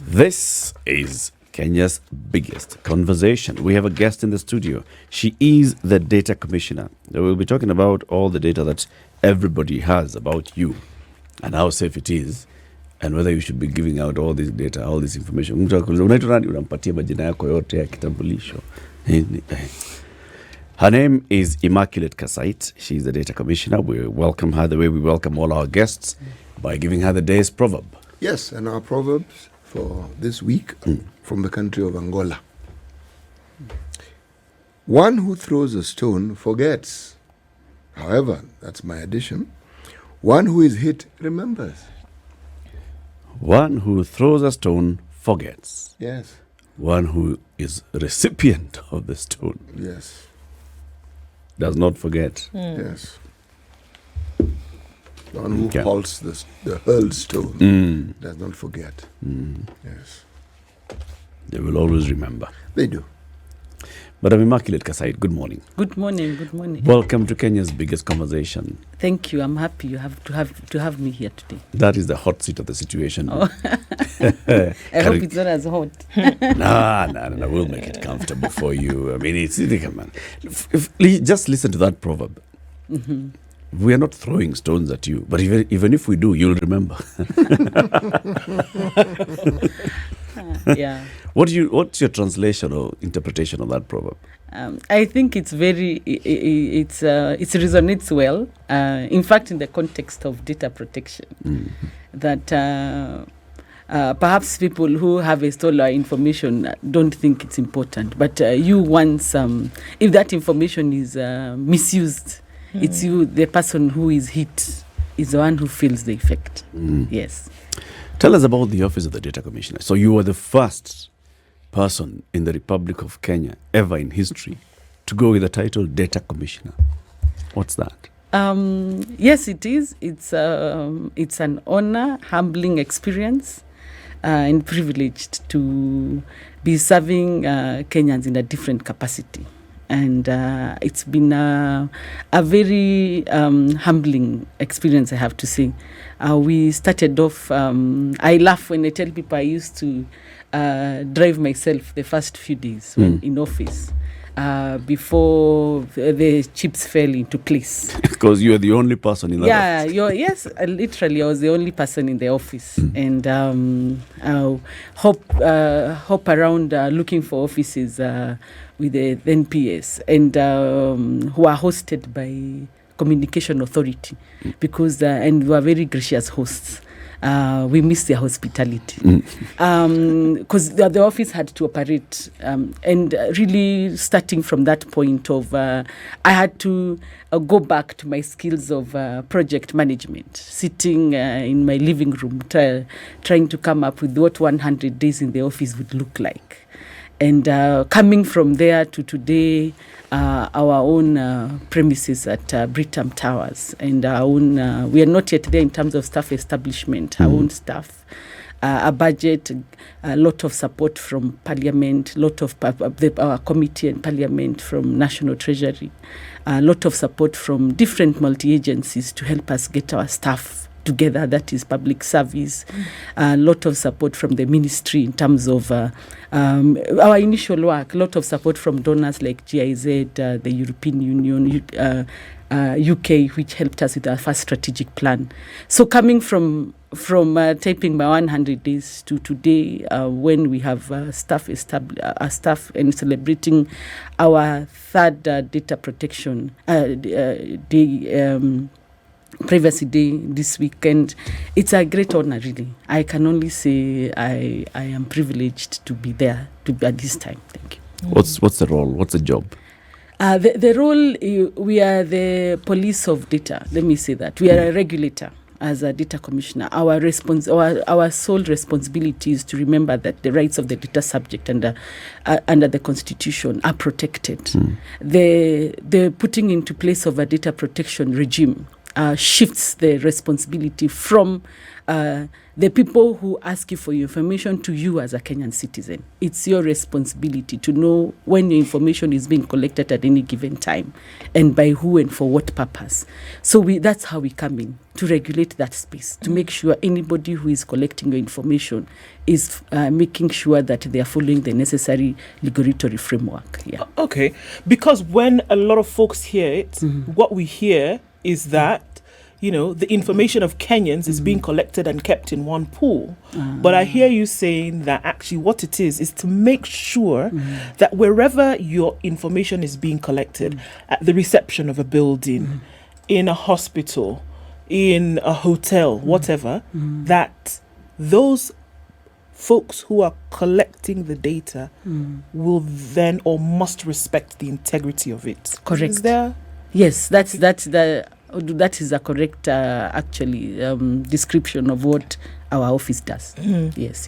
This is Kenya's biggest conversation. We have a guest in the studio. She is the data commissioner. We'll be talking about all the data that everybody has about you and how safe it is and whether you should be giving out all this data, all this information. Unampatia majina yako yote ya kitambulisho. Her name is Immaculate Kassait. She's the data commissioner. We welcome her the way we welcome all our guests by giving her the day's proverb. Yes, and our proverbs for this week from the country of Angola. One who throws a stone forgets. However, that's my addition. One who is hit remembers. One who throws a stone forgets. Yes. One who is recipient of the stone Yes. does not forget. Yes. One who holds the hurled stone does not forget. Yes. They will always remember. They do. Madam Immaculate Kassait, good morning. Good morning. Good morning. Welcome to Kenya's biggest conversation. Thank you. I'm happy you have to have me here today. That is the hot seat of the situation. Oh. I hope it's not as hot. No. We'll make it comfortable for you. I mean, it's man. Just listen to that proverb. Mm-hmm. We are not throwing stones at you, but even if we do, you'll remember. Yeah. What's your translation or interpretation of that proverb? I think it resonates well. In fact, in the context of data protection, that perhaps people who have stolen information don't think it's important, but you once, if that information is misused, it's you, the person who is hit, is the one who feels the effect. Yes. Tell us about the Office of the Data Commissioner. So you were the first person in the Republic of Kenya ever in history to go with the title Data Commissioner. What's that? Yes, it is. It's an honor, humbling experience, and privileged to be serving Kenyans in a different capacity. And it's been a very humbling experience, I have to say. We started off, I laugh when I tell people I used to drive myself the first few days when in office before the chips fell into place. Because you are the only person in that office. Yes, literally I was the only person in the office. And hop around looking for offices with the NPS and who are hosted by Communication Authority because and we are very gracious hosts. We miss their hospitality because the office had to operate and really starting from that point of I had to go back to my skills of project management, sitting in my living room trying to come up with what 100 days in the office would look like. And coming from there to today, our own premises at Britam Towers and our own, we are not yet there in terms of staff establishment, our own staff, a budget, a lot of support from Parliament, lot of our committee and Parliament from National Treasury, a lot of support from different multi-agencies to help us get our staff together, that is public service, a lot of support from the ministry in terms of our initial work, a lot of support from donors like GIZ, the European Union, UK, which helped us with our first strategic plan. So coming from taping my 100 days to today, when we have staff and celebrating our third data protection day, Privacy Day this weekend, it's a great honor, really. I can only say I am privileged to be there at this time. Thank you. What's the role? What's the job? The role, we are the police of data. Let me say that. We are a regulator as a data commissioner. Our sole responsibility is to remember that the rights of the data subject under the Constitution are protected. The putting into place of a data protection regime shifts the responsibility from the people who ask you for your information to you as a Kenyan citizen. It's your responsibility to know when your information is being collected at any given time and by who and for what purpose. So that's how we come in, to regulate that space, to make sure anybody who is collecting your information is making sure that they are following the necessary regulatory framework. Yeah. Okay, because when a lot of folks hear it, what we hear is that the information of Kenyans is being collected and kept in one pool. But I hear you saying that actually what it is to make sure that wherever your information is being collected, at the reception of a building, in a hospital, in a hotel, whatever, that those folks who are collecting the data will then or must respect the integrity of it. Correct. Is there? Yes, that is a correct, description of what our office does. Yes.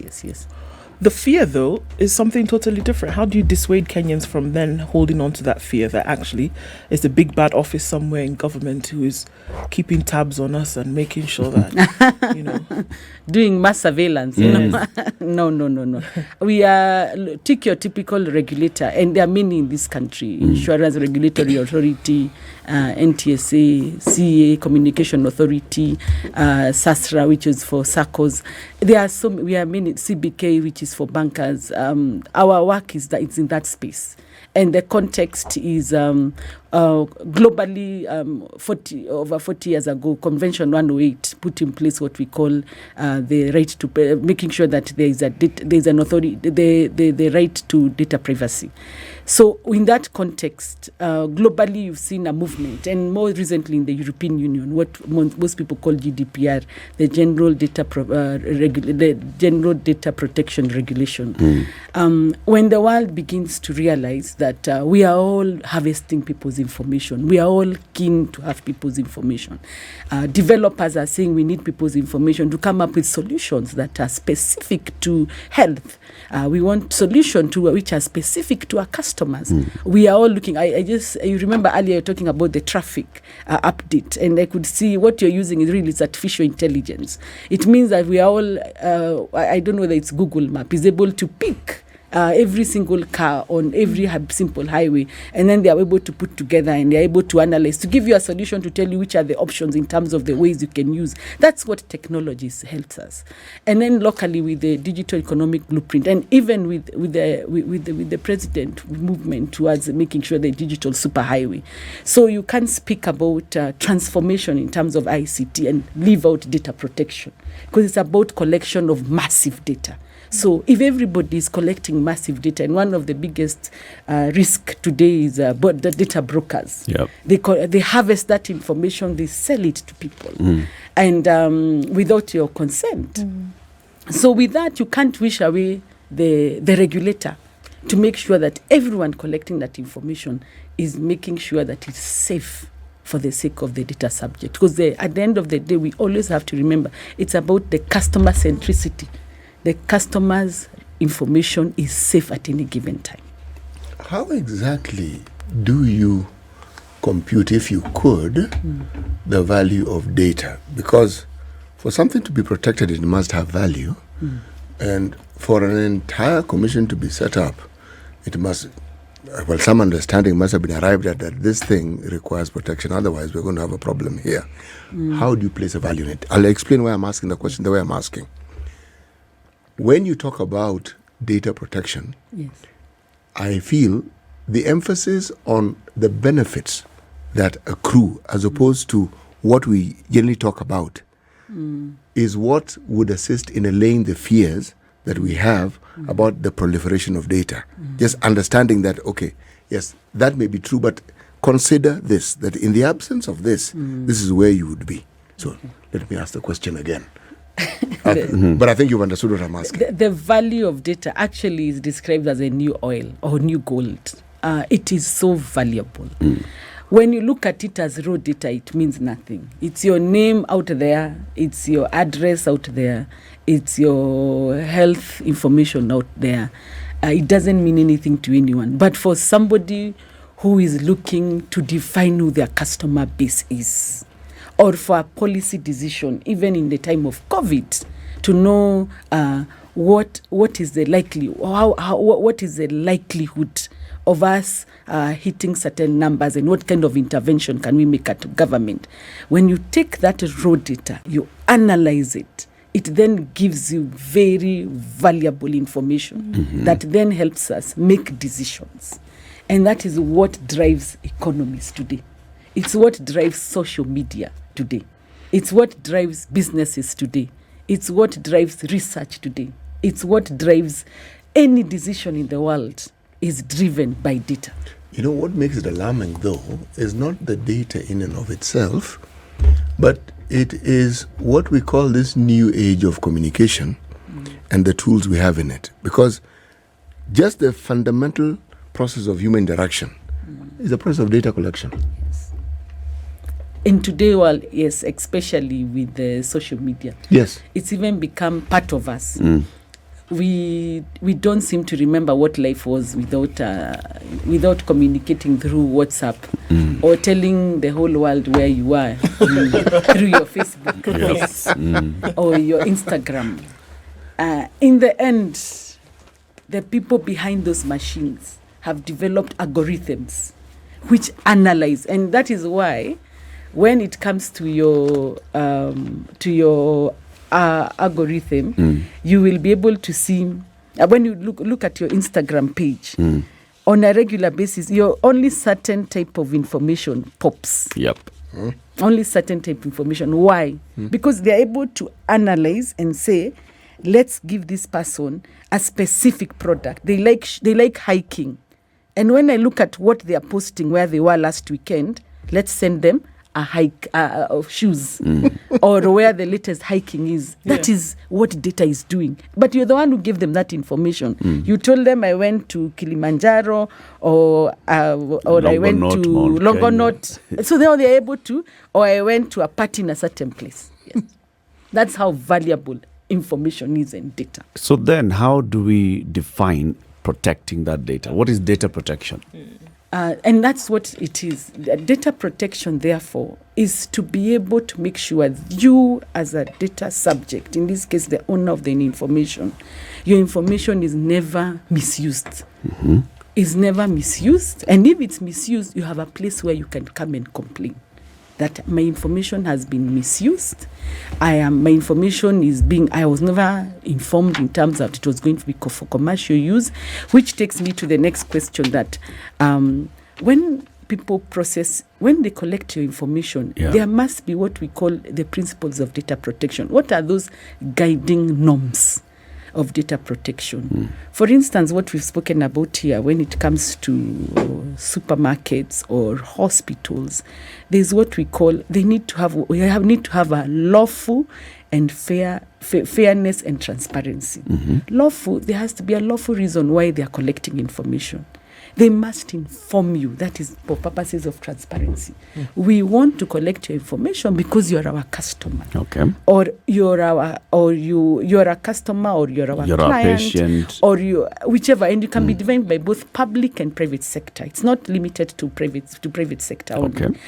The fear, though, is something totally different. How do you dissuade Kenyans from then holding on to that fear that actually it's a big bad office somewhere in government who is keeping tabs on us and making sure that, doing mass surveillance? No. We are, take your typical regulator, and there are many in this country: Insurance Regulatory Authority, NTSA, CA, Communication Authority, SASRA, which is for SACCOs. We are many, CBK, which is for bankers. Our work is that it's in that space, and the context is globally. Over 40 years ago, Convention 108 put in place what we call the right to making sure that there is an authority, the right to data privacy. So in that context, globally, you've seen a movement, and more recently in the European Union, what most people call GDPR, the General Data Protection Regulation. When the world begins to realize that we are all harvesting people's information, we are all keen to have people's information. Developers are saying we need people's information to come up with solutions that are specific to health. We want solutions which are specific to our customers. We are all looking. You remember earlier you're talking about the traffic update, and I could see what you're using is artificial intelligence. It means that we are all, I don't know whether it's Google Map, is able to pick every single car on every simple highway, and then they are able to put together and they are able to analyze, to give you a solution, to tell you which are the options in terms of the ways you can use. That's what technology helps us. And then locally with the digital economic blueprint, and even with the president movement towards making sure the digital superhighway. So you can speak about transformation in terms of ICT and leave out data protection, because it's about collection of massive data. So if everybody is collecting massive data, and one of the biggest risk today is the data brokers. Yep. They harvest that information, they sell it to people, and without your consent. So with that, you can't wish away the regulator to make sure that everyone collecting that information is making sure that it's safe for the sake of the data subject. Because at the end of the day, we always have to remember it's about the customer centricity. The customer's information is safe at any given time. How exactly do you compute, if you could, the value of data? Because for something to be protected, it must have value. And for an entire commission to be set up, it must, some understanding must have been arrived at that this thing requires protection. Otherwise, we're going to have a problem here. How do you place a value in it? I'll explain why I'm asking the question the way I'm asking. When you talk about data protection, yes, I feel the emphasis on the benefits that accrue as opposed to what we generally talk about is what would assist in allaying the fears that we have about the proliferation of data. Just understanding that, okay, yes, that may be true, but consider this, that in the absence of this, this is where you would be. So let me ask the question again. But I think you've understood what I'm asking. The value of data actually is described as a new oil or new gold. It is so valuable. When you look at it as raw data, it means nothing. It's your name out there. It's your address out there. It's your health information out there. It doesn't mean anything to anyone. But for somebody who is looking to define who their customer base is, or for a policy decision, even in the time of COVID, to know what is the what is the likelihood of us hitting certain numbers, and what kind of intervention can we make at government. When you take that raw data, you analyze it, it then gives you very valuable information that then helps us make decisions. And that is what drives economies today. It's what drives social media today. It's what drives businesses today. It's what drives research today. It's what drives any decision in the world is driven by data. You know, what makes it alarming, though, is not the data in and of itself, but it is what we call this new age of communication and the tools we have in it. Because just the fundamental process of human interaction is a process of data collection. Yes. In today's world, yes, especially with the social media. Yes. It's even become part of us. We don't seem to remember what life was without communicating through WhatsApp or telling the whole world where you are through your Facebook page or your Instagram. In the end, the people behind those machines have developed algorithms which analyze, and that is why when it comes to your algorithm, you will be able to see when you look at your Instagram page on a regular basis, your only certain type of information pops. Yep. Only certain type of information. Why? Because they're able to analyze and say, let's give this person a specific product. They like hiking, and when I look at what they are posting, where they were last weekend, let's send them a hike of shoes or where the latest hiking is. That is what data is doing. But you're the one who gave them that information. You told them I went to Kilimanjaro or I went to Longonot. So now they're able to, or I went to a party in a certain place. Yes. That's how valuable information is and data. So then how do we define protecting that data? What is data protection? And that's what it is. Data protection, therefore, is to be able to make sure you, as a data subject, in this case, the owner of the information, your information is never misused. Is never misused. And if it's misused, you have a place where you can come and complain that my information has been misused. I was never informed in terms that it was going to be for commercial use, which takes me to the next question that when they collect your information, there must be what we call the principles of data protection. What are those guiding norms of data protection? For instance, what we've spoken about here, when it comes to supermarkets or hospitals, there's what we call, we need to have a lawful and fairness and transparency. Lawful, there has to be a lawful reason why they are collecting information. They must inform you. That is for purposes of transparency. We want to collect your information because you're our customer. Okay. Or you're a customer, or you're our client, a patient, or whichever. And you can be defined by both public and private sector. It's not limited to private sector only. Okay.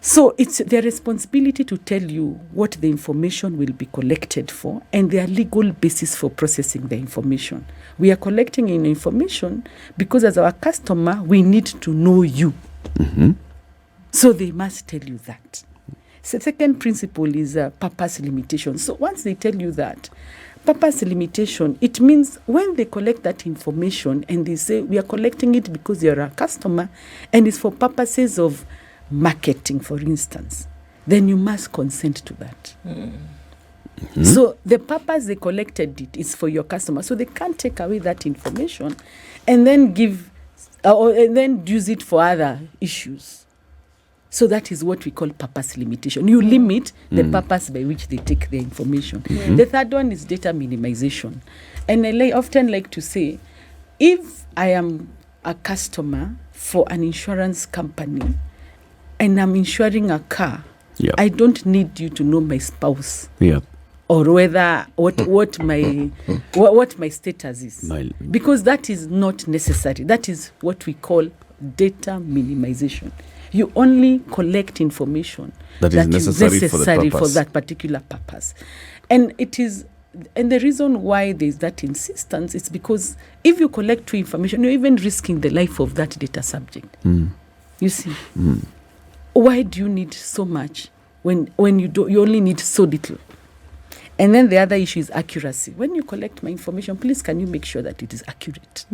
So it's their responsibility to tell you what the information will be collected for and their legal basis for processing the information. We are collecting information because as our customer, we need to know you. So they must tell you that. So second principle is purpose limitation. So once they tell you that, purpose limitation, it means when they collect that information and they say, we are collecting it because you're a customer and it's for purposes of marketing, for instance, then you must consent to that. So the purpose they collected it is for your customer. So they can't take away that information and then and then use it for other issues. So that is what we call purpose limitation. You limit the purpose by which they take the information. The third one is data minimization. And I often like to say, if I am a customer for an insurance company, and I'm insuring a car, I don't need you to know my spouse or whether what my status is, because that is not necessary. That is what we call data minimization. You only collect information That is necessary for the purpose. for that particular purpose. And the reason why there's that insistence is because if you collect true information, you're even risking the life of that data subject. You see, why do you need so much when you only need so little? And then the other issue is accuracy. When you collect my information, please can you make sure that it is accurate?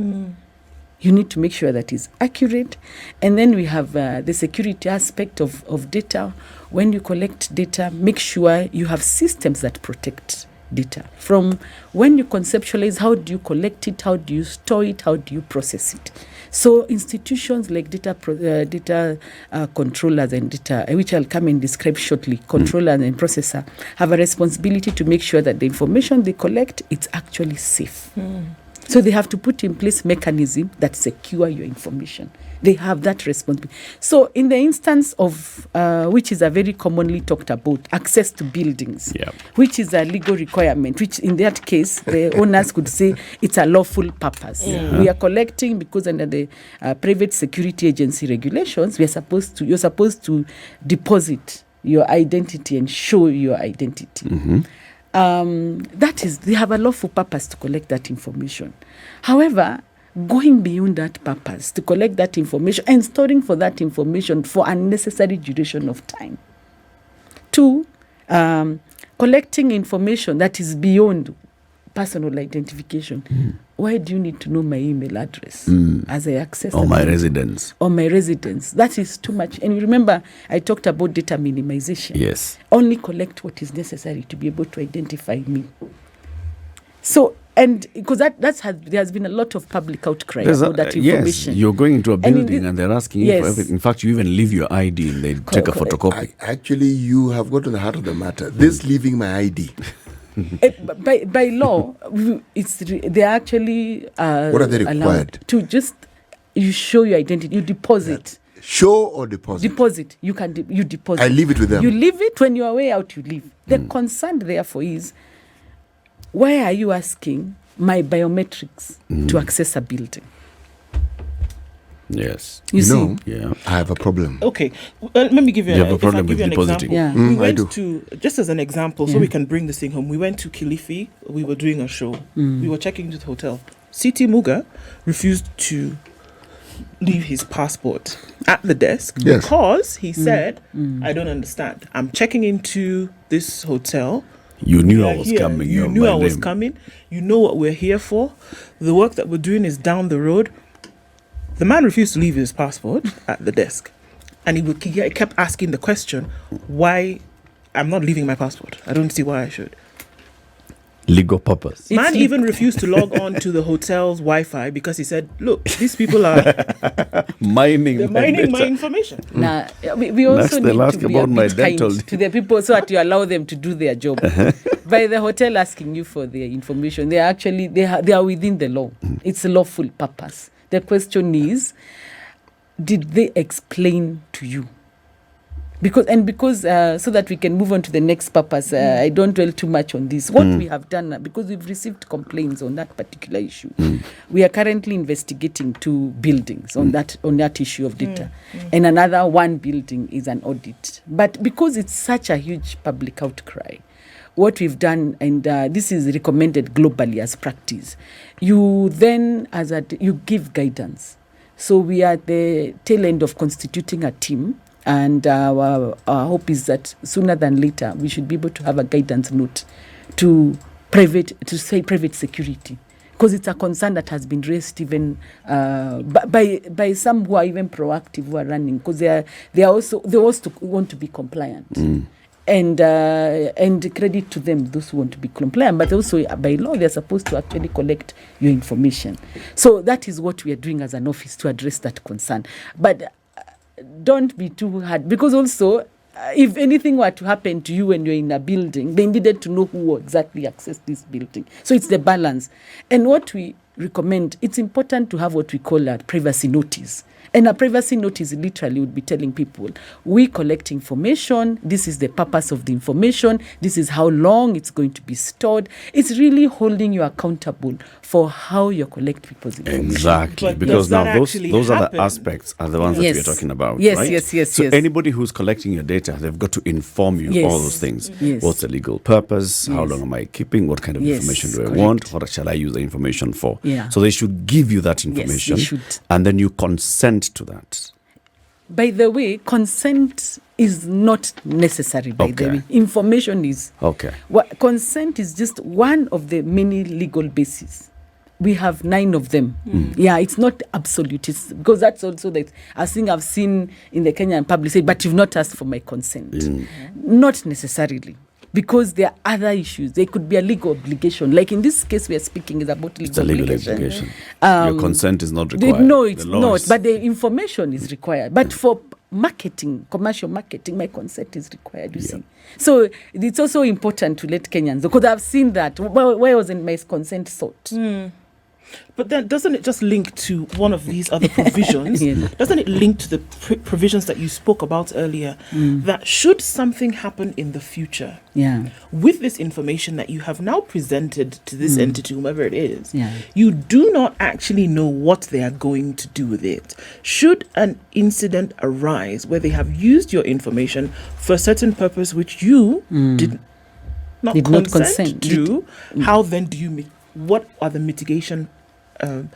You need to make sure that it's accurate. And then we have the security aspect of data. When you collect data, make sure you have systems that protect data. From when you conceptualize, how do you collect it, how do you store it, how do you process it? So institutions like data controllers and data, which I'll come and describe shortly, controller and processor, have a responsibility to make sure that the information they collect, it's actually safe. So they have to put in place mechanisms that secure your information. They have that responsibility. So in the instance of, which is a very commonly talked about, access to buildings, which is a legal requirement, which in that case, the owners could say it's a lawful purpose. We are collecting because under the private security agency regulations, you're supposed to deposit your identity and show your identity. They have a lawful purpose to collect that information. However, going beyond that purpose to collect that information and storing for that information for unnecessary duration of time. 2, collecting information that is beyond personal identification. Why do you need to know my email address as I access or my residence? Or my residence. That is too much. And remember, I talked about data minimization. Yes. Only collect what is necessary to be able to identify me. So, and because there has been a lot of public outcry about that information. Yes, you're going into a building and they're asking you for everything. In fact, you even leave your ID and they take a photocopy. Actually, you have got to the heart of the matter. This leaving my ID. By law, they actually what are they required to just you show your identity, you deposit. Show or deposit? Deposit. You can you deposit. I leave it with them. You leave it when you are way out. You leave. The concern therefore is, why are you asking my biometrics to access a building? Yes. You see? Yeah. I have a problem. Okay. Let me give you, have a problem with depositing. Example. We I went to, just as an example, so we can bring this thing home. We went to Kilifi. We were doing a show. We were checking into the hotel. CT Muga refused to leave his passport at the desk because he said, I don't understand. I'm checking into this hotel. You knew I was coming. You knew I was coming. You know what we're here for. The work that we're doing is down the road. The man refused to leave his passport at the desk. And he kept asking the question, why I'm not leaving my passport. I don't see why I should. Legal purpose. Man even refused to log on to the hotel's Wi-Fi because he said, look, these people are mining my information. Now, we also need to be a bit kind to the people so that you allow them to do their job. By the hotel asking you for their information, they are within the law. It's a lawful purpose. The question is, did they explain to you? Because so that we can move on to the next purpose, I don't dwell too much on this. What we have done, because we've received complaints on that particular issue, we are currently investigating 2 buildings on that issue of data, and another 1 building is an audit. But because it's such a huge public outcry, what we've done, and this is recommended globally as practice, you then you give guidance. So we are at the tail end of constituting a team. And our hope is that sooner than later, we should be able to have a guidance note to private security, because it's a concern that has been raised even by some who are even proactive, who are running, because they also want to be compliant. And credit to them, those who want to be compliant, but also by law, they're supposed to actually collect your information. So that is what we are doing as an office to address that concern. But don't be too hard, because also if anything were to happen to you when you're in a building, they needed to know who exactly accessed this building. So it's the balance. And what we recommend, it's important to have what we call a privacy notice. And a privacy notice literally would be telling people, we collect information, this is the purpose of the information, this is how long it's going to be stored. It's really holding you accountable for how you collect people's information. Exactly, But because does that now those actually are the happen? aspects are the ones that Yes. we're talking about. Yes, right? yes, So yes. anybody who's collecting your data, they've got to inform you all Yes. those things. Yes. What's the legal purpose? How Yes. long am I keeping? What kind of Yes, information do I correct. want? What shall I use the information for? Yeah. So they should give you that Yes, they information, should. and then you consent to that. By the way, consent is not necessary, by the Okay. way. Information is. Okay. Consent is just one of the many legal bases. We have 9 of them. Yeah, it's not absolute. It's because that's also that I think I've seen in the Kenyan public say, but you've not asked for my consent. Not necessarily. Because there are other issues. There could be a legal obligation. Like in this case we are speaking is about legal It's a legal obligation. obligation. Um, Your consent is not The- required. no, it's The law not. is- But the information is required. But for marketing, commercial marketing, my consent is required, you see. So it's also important to let Kenyans, because I've seen that. Where wasn't my consent sought? But then doesn't it just link to one of these other provisions? Yeah. Doesn't it link to the provisions that you spoke about earlier? That should something happen in the future Yeah. with this information that you have now presented to this entity, whomever it is, Yeah. you do not actually know what they are going to do with it. Should an incident arise where they have used your information for a certain purpose which you did not consent to, how then do you what are the mitigation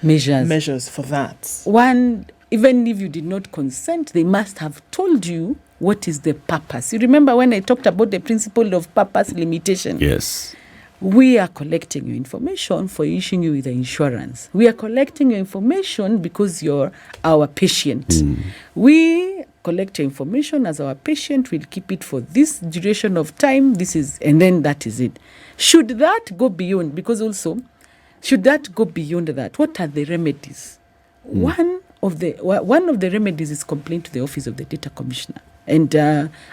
Measures. for that? One, even if you did not consent, they must have told you what is the purpose. You remember when I talked about the principle of purpose limitation? Yes. We are collecting your information for issuing you with the insurance. We are collecting your information because you're our patient. We collect your information as our patient. We'll keep it for this duration of time. And then that is it. Should that go beyond? Because also, should that go beyond that? What are the remedies? One of the remedies is complaint to the Office of the Data Commissioner. And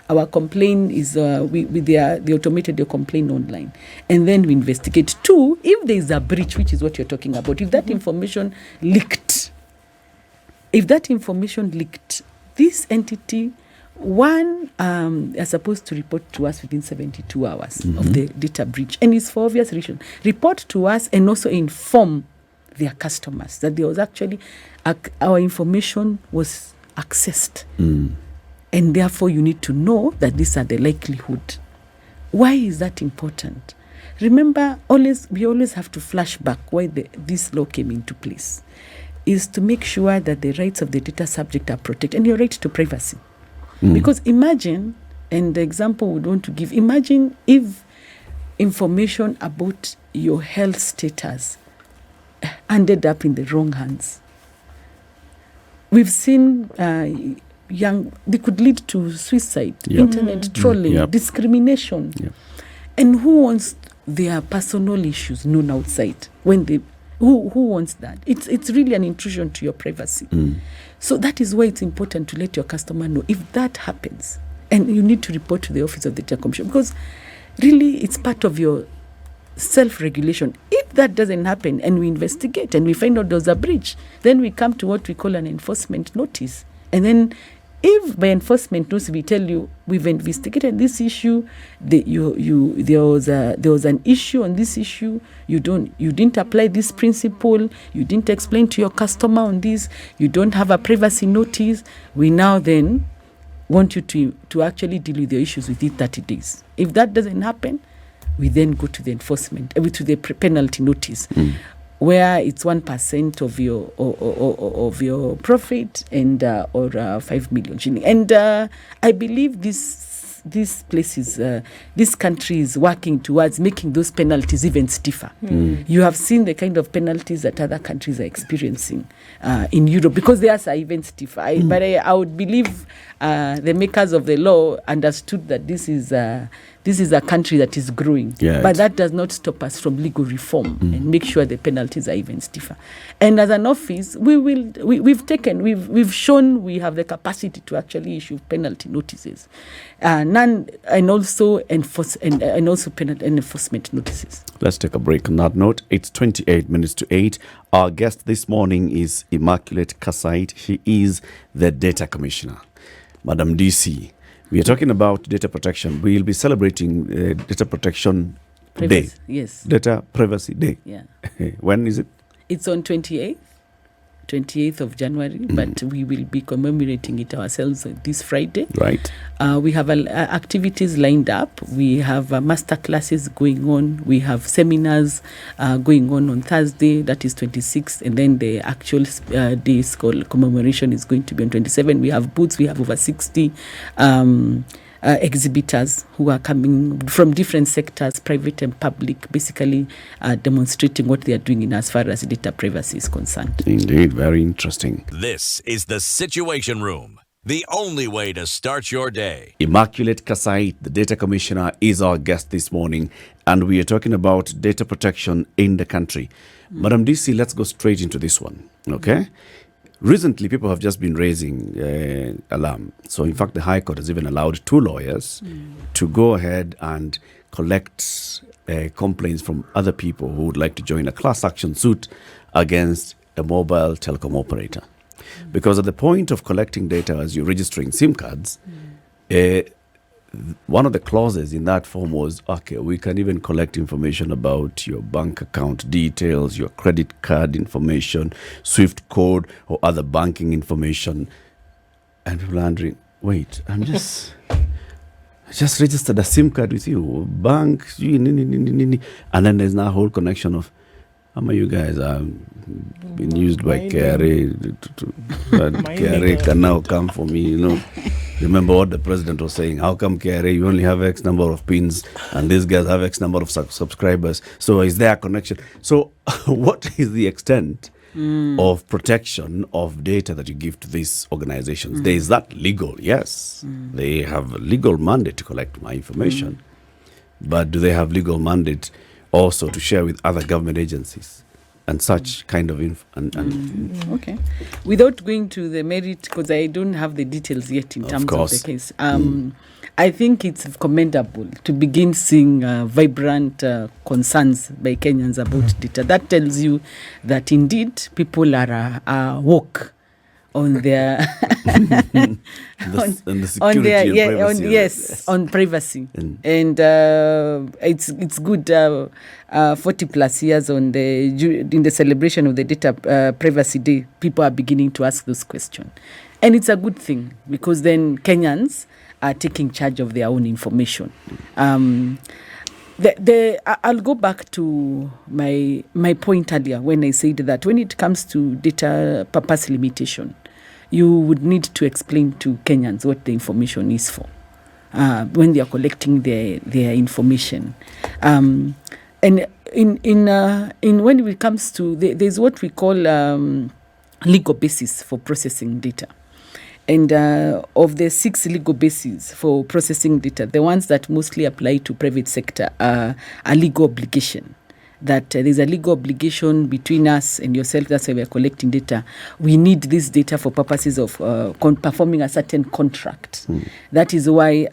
our complaint is they automated your complaint online. And then we investigate. 2, if there is a breach, which is what you're talking about, if that information leaked, this entity, are supposed to report to us within 72 hours of the data breach. And it's for obvious reason. Report to us and also inform their customers that there was actually, our information was accessed. And therefore you need to know that these are the likelihood. Why is that important? Remember, we always have to flash back why this law came into place. Is to make sure that the rights of the data subject are protected and your right to privacy. Because imagine, and the example we want to give, imagine if information about your health status ended up in the wrong hands. We've seen they could lead to suicide, internet trolling, discrimination. And who wants their personal issues known outside? Who wants that? It's really an intrusion to your privacy. So that is why it's important to let your customer know if that happens. And you need to report to the Office of the Data Commissioner, because really it's part of your self-regulation. If that doesn't happen and we investigate and we find out there's a breach, then we come to what we call an enforcement notice. And then if by enforcement notice we tell you we've investigated this issue, there was an issue on this issue, you didn't apply this principle, you didn't explain to your customer on this, you don't have a privacy notice, we now then want you to actually deal with your issues within 30 days. If that doesn't happen, we then go to the enforcement, to the penalty notice, where it's 1% of your profit and or 5 million shilling. And I believe this country is working towards making those penalties even stiffer. You have seen the kind of penalties that other countries are experiencing in Europe, because theirs are even stiffer. But I would believe the makers of the law understood that this is this is a country that is growing. Yeah, but that does not stop us from legal reform and make sure the penalties are even stiffer. And as an office, we've shown we have the capacity to actually issue penalty notices, and also enforcement notices. Let's take a break on that note. It's 28 minutes to 8. Our guest this morning is Immaculate Kassait. She is the Data Commissioner. Madam DC, we are talking about data protection. We'll be celebrating Data Protection Day. Yes. Data Privacy Day. Yeah. When is it? It's on 28th of January, but we will be commemorating it ourselves this Friday. Right. We have activities lined up. We have master classes going on. We have seminars going on Thursday, that is 26th, and then the actual day's commemoration is going to be on 27th. We have booths. We have over 60 exhibitors who are coming from different sectors, private and public, basically demonstrating what they are doing in as far as data privacy is concerned. Indeed, very interesting. This is the Situation Room, the only way to start your day. Immaculate Kassait, the Data Commissioner, is our guest this morning, and we are talking about data protection in the country. Madam DC, let's go straight into this one, okay? Recently, people have just been raising alarm. So, in fact, the High Court has even allowed 2 lawyers to go ahead and collect complaints from other people who would like to join a class action suit against a mobile telecom operator. Because at the point of collecting data as you're registering SIM cards, one of the clauses in that form was, okay, we can even collect information about your bank account details, your credit card information, SWIFT code, or other banking information. And people are wondering, wait, I just registered a SIM card with you, bank, and then there's now a whole connection of, how many you guys are been used by Kerry, Kerry can now come for me, you know. Remember what the president was saying, how come Kerry, you only have X number of pins and these guys have X number of subscribers, so is there a connection? So what is the extent of protection of data that you give to these organizations? There is that legal, yes, they have a legal mandate to collect my information, but do they have legal mandate also to share with other government agencies and such kind of Okay. Without going to the merit, because I don't have the details yet in terms of the case, I think it's commendable to begin seeing vibrant concerns by Kenyans about data. That tells you that indeed people are woke on their on privacy, and it's good. 40 plus years in the celebration of the Data Privacy Day, people are beginning to ask those questions, and it's a good thing because then Kenyans are taking charge of their own information. I'll go back to my point earlier when I said that when it comes to data purpose limitation, you would need to explain to Kenyans what the information is for when they are collecting their information. And in when it comes to there's what we call legal basis for processing data. And of the 6 legal bases for processing data, the ones that mostly apply to private sector are a legal obligation. That there's a legal obligation between us and yourself. That's why we're collecting data. We need this data for purposes of performing a certain contract. That is why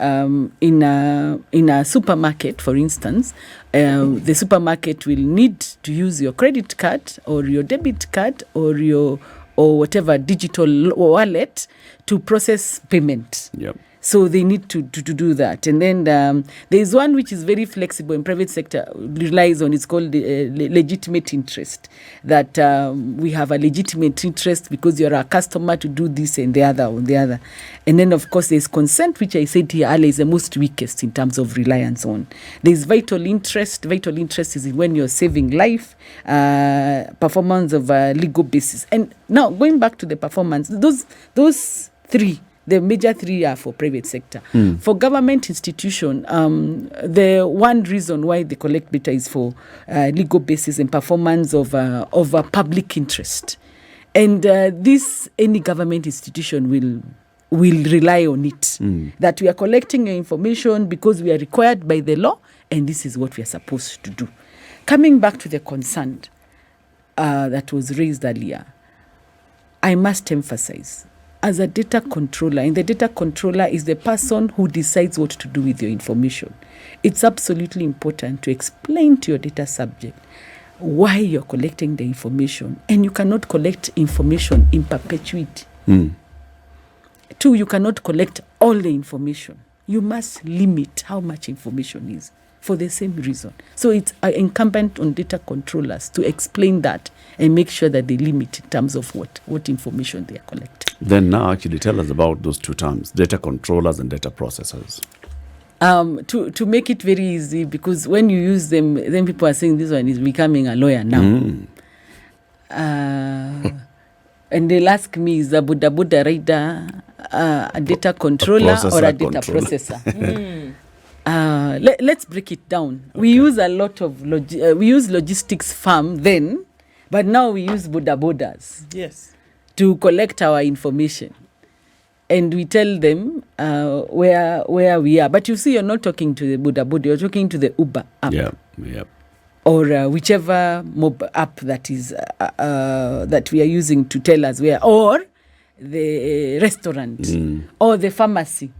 in a supermarket, for instance, the supermarket will need to use your credit card or your debit card or whatever digital wallet to process payment. Yep. So they need to do that. And then there is one which is very flexible in private sector, relies on, it's called legitimate interest. That we have a legitimate interest because you're a customer to do this and the other. And then, of course, there's consent, which I said here earlier is the most weakest in terms of reliance on. There's vital interest. Vital interest is when you're saving life, performance of a legal basis. And now, going back to the performance, those 3, the major 3 are for private sector. For government institution, the one reason why they collect data is for legal basis and performance of a public interest. And this, any government institution will will rely on it. That we are collecting your information because we are required by the law, and this is what we are supposed to do. Coming back to the concern that was raised earlier, I must emphasize, as a data controller, and the data controller is the person who decides what to do with your information, it's absolutely important to explain to your data subject why you're collecting the information, and you cannot collect information in perpetuity. 2, you cannot collect all the information. You must limit how much information is for the same reason. So it's incumbent on data controllers to explain that and make sure that they limit in terms of what information they are collecting. Then now actually tell us about those two terms, data controllers and data processors. To make it very easy, because when you use them, then people are saying this one is becoming a lawyer now. And they'll ask me, is a Buddha rider a data controller or a data processor? Let's break it down. Okay. We use a lot of we use logistics firm then, but now we use bodas. Yes. To collect our information, and we tell them where we are. But you see, you're not talking to the boda, you're talking to the Uber app. Yeah. Or whichever mob app that is that we are using to tell us where, or the restaurant, or the pharmacy,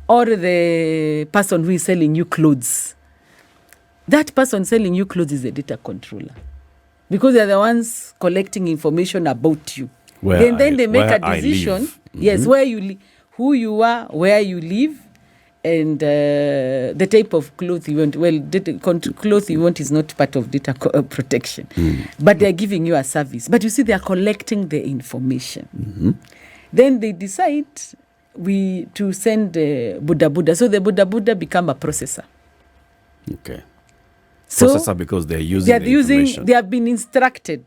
or the person who is selling you clothes. That person selling you clothes is a data controller, because they're the ones collecting information about you. Then they make a decision. Yes, where you live, who you are, where you live, and the type of clothes you want. Well, clothes you want is not part of data protection, but they're giving you a service. But you see, they are collecting the information. Then they decide to send Buddha. So the Buddha become a processor. Okay. So processor, because they're using the information. They have been instructed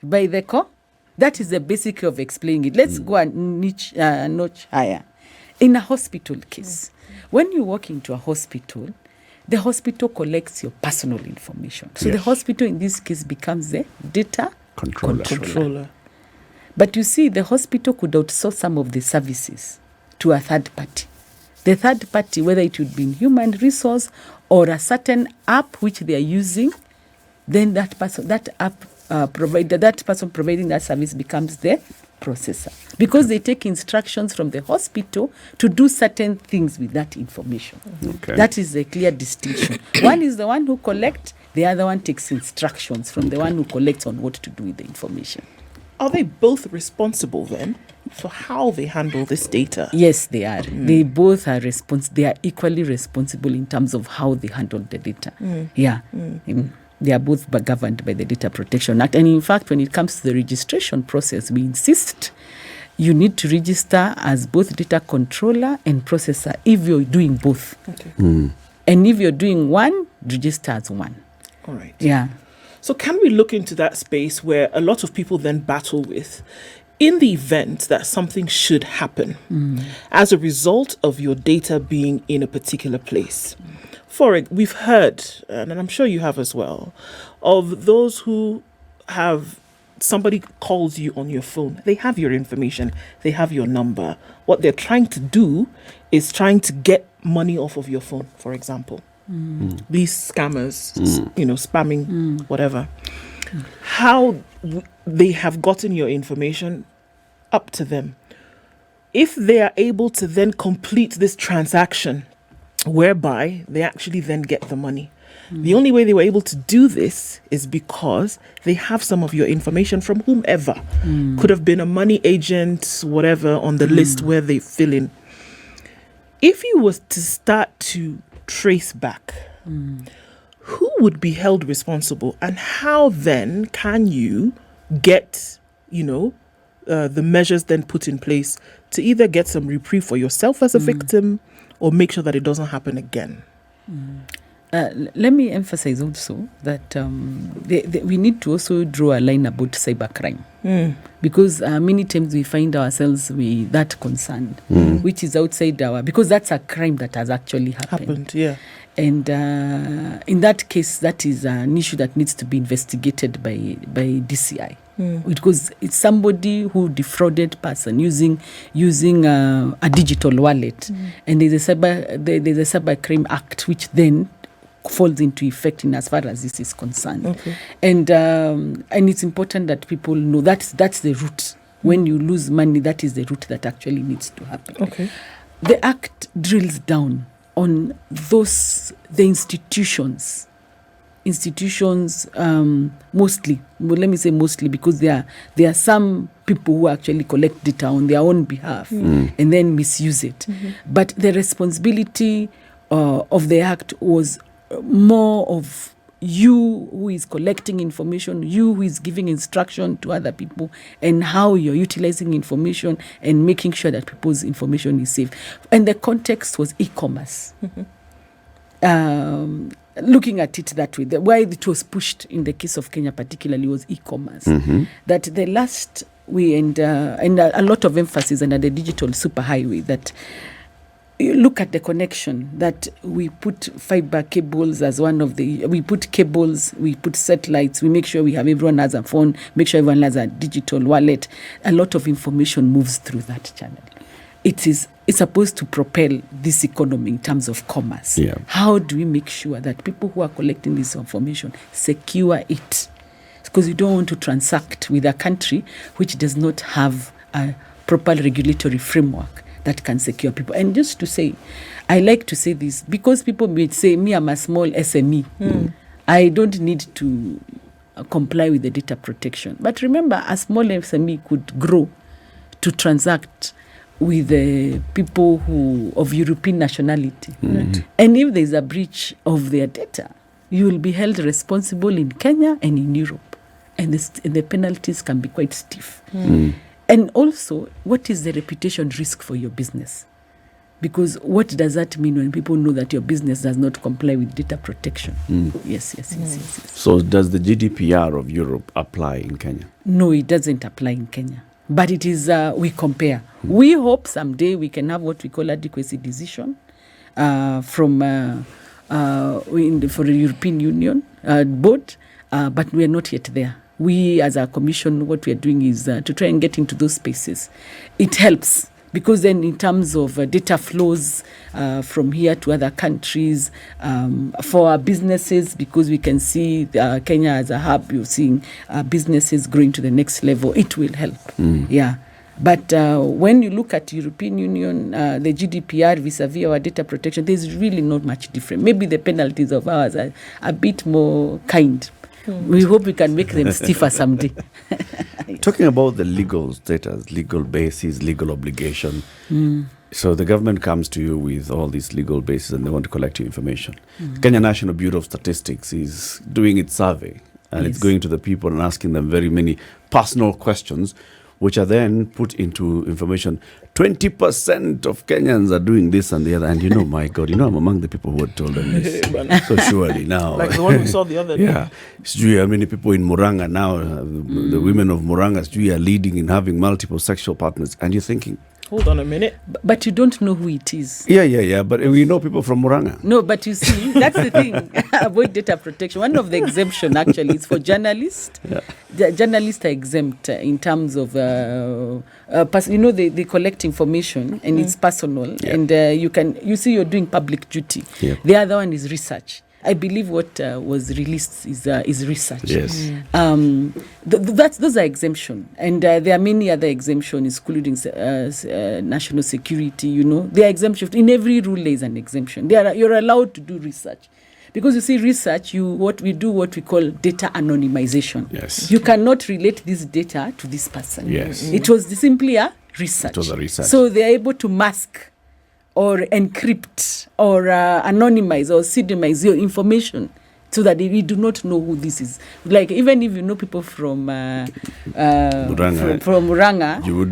by the core. That is the basic of explaining it. Let's go a notch higher. In a hospital case, when you walk into a hospital, the hospital collects your personal information. So the hospital in this case becomes the data controller. But you see, the hospital could outsource some of the services to a third party. The third party, whether it would be in human resource or a certain app which they are using, then that person providing that service becomes the processor, because they take instructions from the hospital to do certain things with that information. Okay. That is a clear distinction. One is the one who collects, the other one takes instructions from the one who collects on what to do with the information. Are they both responsible then for how they handle this data? Yes, they are. They both are they are equally responsible in terms of how they handle the data. They are both governed by the Data Protection Act. And in fact, when it comes to the registration process, we insist you need to register as both data controller and processor if you're doing both. Okay. And if you're doing one, register as one. All right. Yeah. So can we look into that space where a lot of people then battle with, in the event that something should happen as a result of your data being in a particular place? We've heard, and I'm sure you have as well, of those who have somebody calls you on your phone. They have your information. They have your number. What they're trying to do is trying to get money off of your phone, for example. These scammers, spamming, whatever. How they have gotten your information, up to them. If they are able to then complete this transaction, whereby they actually then get the money. The only way they were able to do this is because they have some of your information from whomever. Could have been a money agent, whatever, on the list where they fill in. If you was to start to trace back, who would be held responsible, and how then can you get, the measures then put in place to either get some reprieve for yourself as a victim, or make sure that it doesn't happen again? Let me emphasize also that we need to also draw a line about cybercrime. Because many times we find ourselves with that concern, which is outside because that's a crime that has actually happened. Yeah. And in that case, that is an issue that needs to be investigated by DCI. Because it's somebody who defrauded person using a digital wallet, and there's a cybercrime act which then falls into effect in as far as this is concerned. Okay. And it's important that people know that's the route. When you lose money, that is the route that actually needs to happen. Okay. The act drills down on the institutions mostly. Well, let me say mostly, because there are some people who actually collect data on their own behalf and then misuse it. But the responsibility of the act was more of you who is collecting information, you who is giving instruction to other people, and how you're utilizing information and making sure that people's information is safe. And the context was e-commerce. Looking at it that way, why it was pushed in the case of Kenya particularly was e-commerce. That the last and a lot of emphasis under the digital superhighway, that you look at the connection, that we put fiber cables as we put cables, we put satellites, we make sure everyone has a phone, make sure everyone has a digital wallet. A lot of information moves through that channel. It's supposed to propel this economy in terms of commerce. Yeah. How do we make sure that people who are collecting this information secure it? Because you don't want to transact with a country which does not have a proper regulatory framework that can secure people. And just to say, I like to say this, because people may say, me, I'm a small SME. I don't need to comply with the data protection. But remember, a small SME could grow to transact with people who of European nationality. And if there's a breach of their data, you will be held responsible in Kenya and in Europe. And the penalties can be quite stiff. And also, what is the reputation risk for your business? Because what does that mean when people know that your business does not comply with data protection? Yes. So does the GDPR of Europe apply in Kenya? No, it doesn't apply in Kenya. But it is, we compare. We hope someday we can have what we call adequacy decision for the European Union board, but we are not yet there. We, as a commission, what we are doing is to try and get into those spaces. It helps, because then in terms of data flows from here to other countries, for our businesses, because we can see Kenya as a hub, you're seeing businesses growing to the next level, it will help. Yeah. But when you look at European Union, the GDPR vis-a-vis our data protection, there's really not much different. Maybe the penalties of ours are a bit more kind. We hope we can make them stiffer someday. Talking about the legal status, legal basis, legal obligation. So the government comes to you with all these legal bases and they want to collect your information. The Kenya National Bureau of Statistics is doing its survey, and it's going to the people and asking them very many personal questions, which are then put into information. 20% of Kenyans are doing this and the other. And my God, I'm among the people who had told them this. So surely now. Like the one we saw the other day. Yeah. How many people in Muranga now, the women of Muranga, are leading in having multiple sexual partners. And you're thinking, hold on a minute. But you don't know who it is. Yeah. But we know people from Muranga. No, but you see, that's the thing about data protection. One of the exemption actually is for journalists. Yeah. The journalists are exempt in terms of, they collect information and it's personal. Yeah. And you're doing public duty. Yeah. The other one is research. I believe what was released is research. Yes. Those are exemption, and there are many other exemptions, including national security. There are exemptions in every rule. There is an exemption. You're allowed to do research, because you see, research what we call data anonymization. Yes. You cannot relate this data to this person. Yes. It was simply a research. It was a research. So they are able to mask or encrypt or anonymize or pseudonymize your information. so that we do not know who this is. Like, even if you know people from Muranga,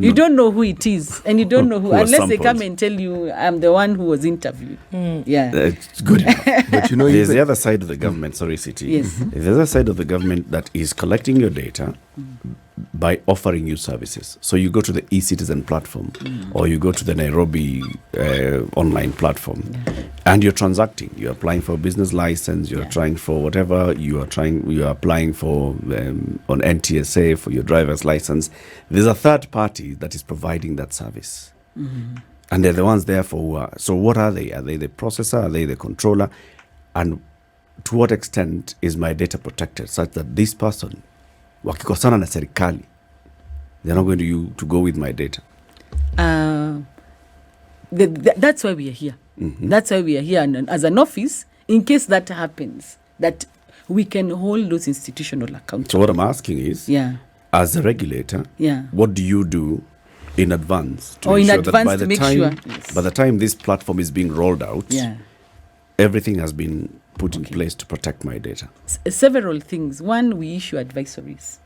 you don't know who it is, and you don't know who unless they come and tell you, I'm the one who was interviewed. Yeah, it's good enough. But you know, there's the other side of the government. Sorry, City. Yes. There's the other side of the government that is collecting your data by offering you services. So you go to the eCitizen platform, or you go to the Nairobi online platform, and you're transacting. You're applying for a business license. You're trying for whatever you are trying. You are applying for on NTSA for your driver's license. There's a third party that is providing that service, and they're the ones therefore who are. So what are they? Are they the processor? Are they the controller? And to what extent is my data protected, such that this person, wakikosana na serikali, they're not going to go with my data? That's why we are here. That's why we are here, and as an office, in case that happens, that we can hold those institutional accountable. So what I'm asking is, as a regulator, what do you do in advance to ensure that by the time this platform is being rolled out, everything has been put in place to protect my data? Several things. One, we issue advisories.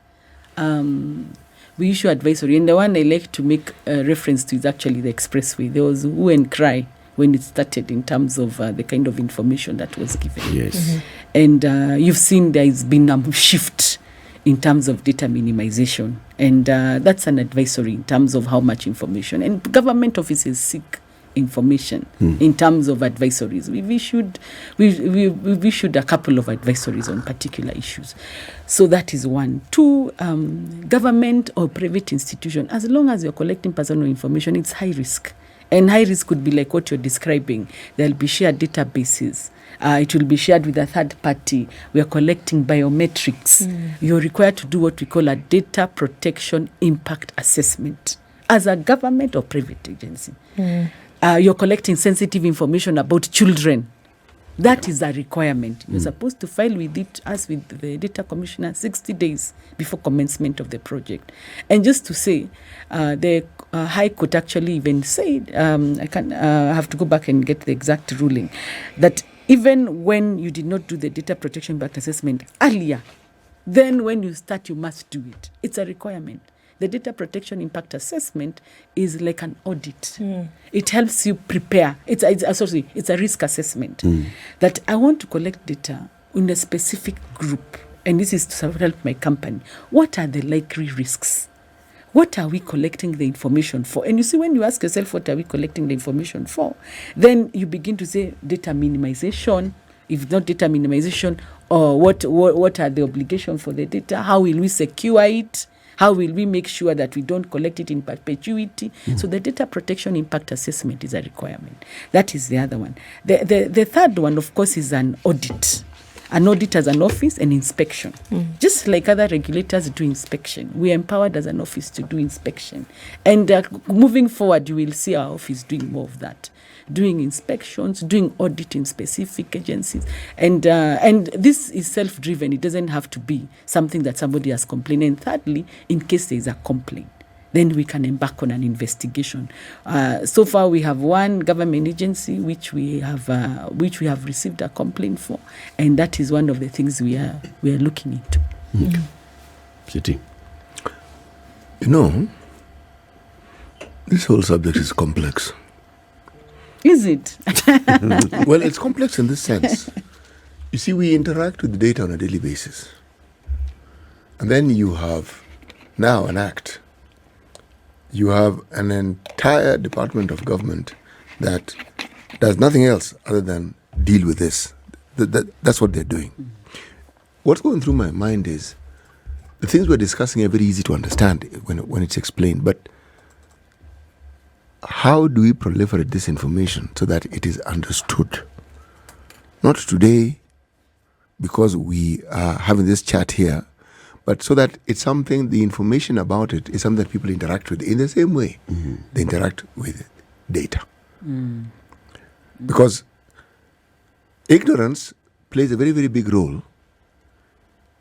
We issue advisory, and the one I like to make reference to is actually the expressway. There was hue and cry when it started in terms of the kind of information that was given. Yes. And you've seen there has been a shift in terms of data minimization, and that's an advisory in terms of how much information. And government offices seek information in terms of advisories. We've issued a couple of advisories on particular issues. So that is one. Two, government or private institution, as long as you're collecting personal information, it's high risk. And high risk could be like what you're describing. There'll be shared databases. It will be shared with a third party. We are collecting biometrics. You're required to do what we call a data protection impact assessment as a government or private agency. You're collecting sensitive information about children. That is a requirement. You're supposed to file with the data commissioner 60 days before commencement of the project. And just to say, the High Court actually even said, I have to go back and get the exact ruling, that even when you did not do the data protection impact assessment earlier, then when you start, you must do it. It's a requirement. The data protection impact assessment is like an audit. It helps you prepare. It's a risk assessment. That I want to collect data in a specific group, and this is to help my company. What are the likely risks? What are we collecting the information for? And you see, when you ask yourself, what are we collecting the information for? Then you begin to say data minimization. If not data minimization, or what are the obligations for the data? How will we secure it? How will we make sure that we don't collect it in perpetuity? So the data protection impact assessment is a requirement. That is the other one. The third one, of course, is an audit. An audit as an office and inspection. Just like other regulators do inspection, we are empowered as an office to do inspection. And moving forward, you will see our office doing more of that. Doing inspections, doing audit in specific agencies. And this is self-driven. It doesn't have to be something that somebody has complained. And thirdly, in case there is a complaint, then we can embark on an investigation. So far, we have one government agency which we have received a complaint for, and that is one of the things we are looking into. City. You know, this whole subject is complex. Is it? Well, it's complex in this sense. You see, we interact with the data on a daily basis. And then you have now an act. You have an entire department of government that does nothing else other than deal with this. That's what they're doing. What's going through my mind is the things we're discussing are very easy to understand when it's explained, but how do we proliferate this information so that it is understood? Not today, because we are having this chat here, but so that it's something, the information about it is something that people interact with in the same way they interact with data. Because ignorance plays a very, very big role,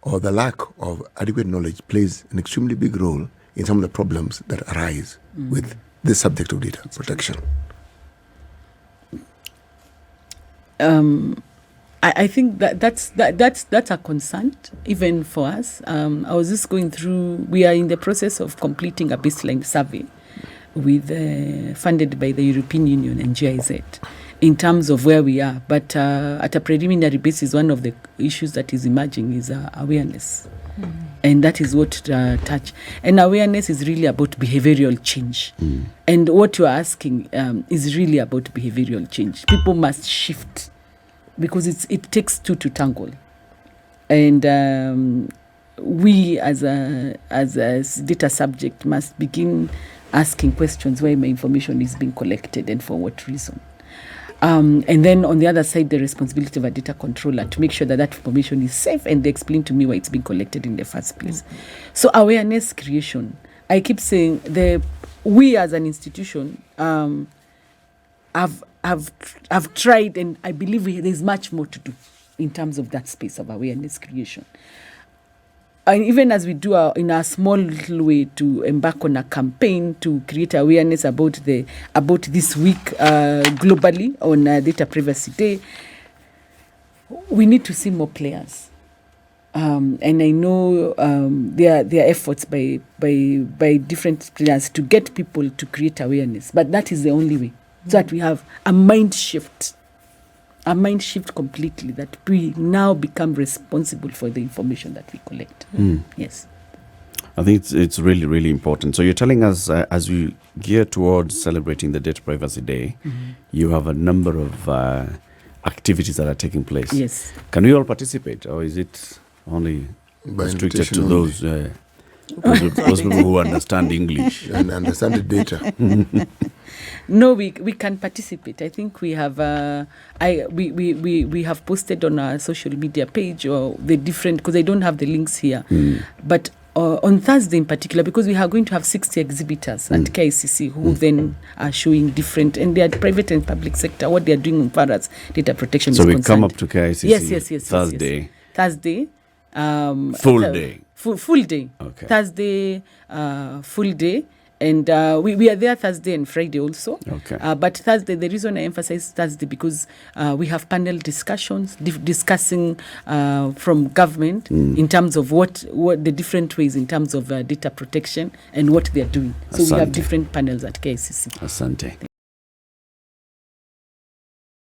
or the lack of adequate knowledge plays an extremely big role in some of the problems that arise with this subject of data protection. I think that's a concern even for us. I was just going through. We are in the process of completing a baseline survey with funded by the European Union and GIZ in terms of where we are. But at a preliminary basis, one of the issues that is emerging is awareness. And that is what touch. And awareness is really about behavioral change. And what you are asking is really about behavioral change. People must shift because it takes two to tangle. And we as a data subject must begin asking questions why my information is being collected and for what reason. And then on the other side, the responsibility of a data controller to make sure that information is safe and they explain to me why it's being collected in the first place. So awareness creation. I keep saying we as an institution have tried, and I believe there's much more to do in terms of that space of awareness creation. And even as we do in a small little way to embark on a campaign to create awareness about this week globally on Data Privacy Day, we need to see more players. And I know there are efforts by different players to get people to create awareness, but that is the only way. So that we have a mind shift completely, that we now become responsible for the information that we collect. Yes. I think it's really, really important. So you're telling us as we gear towards celebrating the Data Privacy Day, you have a number of activities that are taking place. Yes. Can we all participate, or is it only By restricted to invitation those those people who understand English and understand the data? No, we can participate. I think we have we have posted on our social media page or the different, because I don't have the links here, but on Thursday in particular, because we are going to have 60 exhibitors at KICC who then are showing different, and they are private and public sector, what they are doing as far as data protection is concerned. So we come up to KICC yes, Thursday. Thursday. Full day. Full day. Okay. Thursday, full day. And we are there Thursday and Friday also. Okay. But Thursday, the reason I emphasize Thursday, because we have panel discussions discussing from government in terms of what the different ways in terms of data protection and what they are doing. So we have different panels at KICC. Asante.